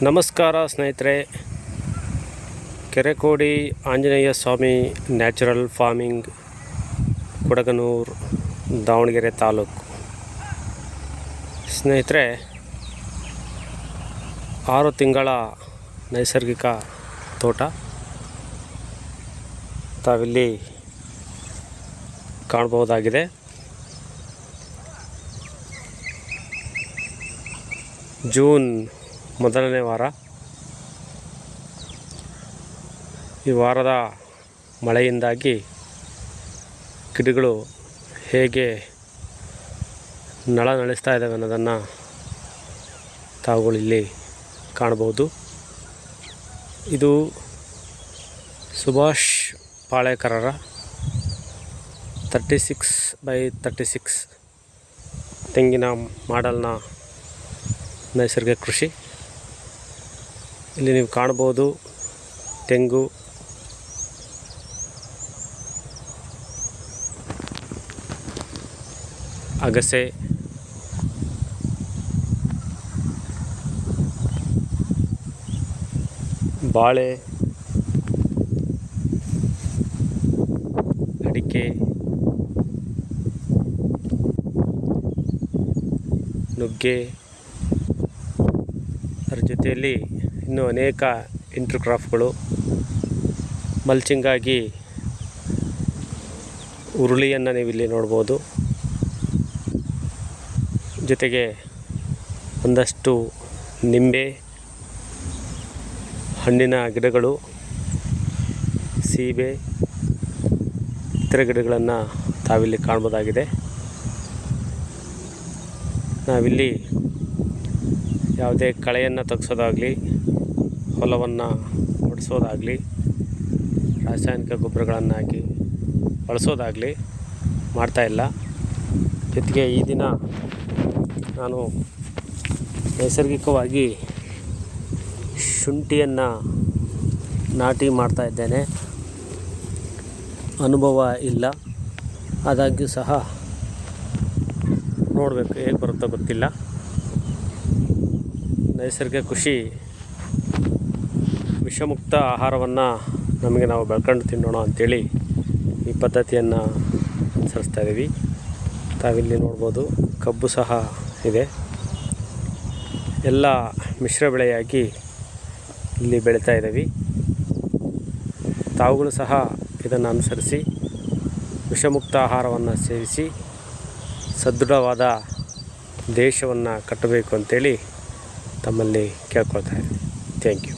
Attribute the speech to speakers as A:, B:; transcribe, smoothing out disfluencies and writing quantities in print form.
A: ನಮಸ್ಕಾರ ಸ್ನೇಹಿತರೆ, ಕೆರೆಕೋಡಿ ಆಂಜನೇಯ ಸ್ವಾಮಿ natural farming, Kodaganur, Davanagere taluk. ಸ್ನೇಹಿತರೆ, 6 ತಿಂಗಳ ನೈಸರ್ಗಿಕ ತೋಟ ತಾವಿಲ್ಲಿ ಕಾಣಬಹುದಾಗಿದೆ. ಜೂನ್ ಮೊದಲನೇ ವಾರ. ಈ ವಾರದ ಮಳೆಯಿಂದಾಗಿ ಗಿಡಗಳು ಹೇಗೆ ನಳಿಸ್ತಾ ಇದ್ದಾವೆ ಅನ್ನೋದನ್ನು ತಾವುಗಳಿಲ್ಲಿ ಕಾಣಬಹುದು. ಇದು ಸುಭಾಷ್ ಪಾಳೇಕರರ 36x36 ತೆಂಗಿನ ಮಾಡೆಲ್ನ ನೈಸರ್ಗಿಕ ಕೃಷಿ. ಇಲ್ಲಿ ನೀವು ಕಾಣ್ಬೋದು ತೆಂಗು, ಅಗಸೆ, ಬಾಳೆ, ಅಡಿಕೆ, ನುಗ್ಗೆ, ಅದರ ಜೊತೆಯಲ್ಲಿ ಇನ್ನೂ ಅನೇಕ ಇಂಟರ್ಕ್ರಾಫ್ಟ್ಗಳು. ಮಲ್ಚಿಂಗಾಗಿ ಉರುಳಿಯನ್ನು ನೀವಿಲ್ಲಿ ನೋಡ್ಬೋದು. ಜೊತೆಗೆ ಒಂದಷ್ಟು ನಿಂಬೆ ಹಣ್ಣಿನ ಗಿಡಗಳು, ಸೀಬೆ, ಇತರ ಗಿಡಗಳನ್ನು ತಾವಿಲ್ಲಿ ಕಾಣ್ಬೋದಾಗಿದೆ. ನಾವಿಲ್ಲಿ ಯಾವುದೇ ಕಳೆಯನ್ನು ತೆಗೆಸೋದಾಗಲಿ, ಹೊಲವನ್ನು ಒಡಿಸೋದಾಗಲಿ, ರಾಸಾಯನಿಕ ಗೊಬ್ಬರಗಳನ್ನು ಹಾಕಿ ಬಳಸೋದಾಗಲಿ ಮಾಡ್ತಾಯಿಲ್ಲ. ಜೊತೆಗೆ ಈ ದಿನ ನಾನು ನೈಸರ್ಗಿಕವಾಗಿ ಶುಂಠಿಯನ್ನು ನಾಟಿ ಮಾಡ್ತಾಯಿದ್ದೇನೆ. ಅನುಭವ ಇಲ್ಲ, ಆದಾಗ್ಯೂ ಸಹ ನೋಡಬೇಕು ಹೇಗೆ ಬರುತ್ತೋ ಗೊತ್ತಿಲ್ಲ. ನೈಸರ್ಗಿಕ ಕೃಷಿ, ವಿಷಮುಕ್ತ ಆಹಾರವನ್ನು ನಾವು ಬೆಳ್ಕೊಂಡು ತಿನ್ನೋಣ ಅಂಥೇಳಿ ಈ ಪದ್ಧತಿಯನ್ನು ಅನುಸರಿಸ್ತಾ ಇದ್ದೀವಿ. ತಾವಿಲ್ಲಿ ನೋಡ್ಬೋದು ಕಬ್ಬು ಸಹ ಇದೆ. ಎಲ್ಲ ಮಿಶ್ರ ಬೆಳೆಯಾಗಿ ಇಲ್ಲಿ ಬೆಳೀತಾ ಇದ್ದೀವಿ. ತಾವುಗಳು ಸಹ ಇದನ್ನು ಅನುಸರಿಸಿ ವಿಷಮುಕ್ತ ಆಹಾರವನ್ನು ಸೇವಿಸಿ ಸದೃಢವಾದ ದೇಶವನ್ನು ಕಟ್ಟಬೇಕು ಅಂತೇಳಿ ತಮ್ಮಲ್ಲಿ ಕೇಳ್ಕೊಳ್ತಾ ಇದ್ದೀನಿ. Thank you.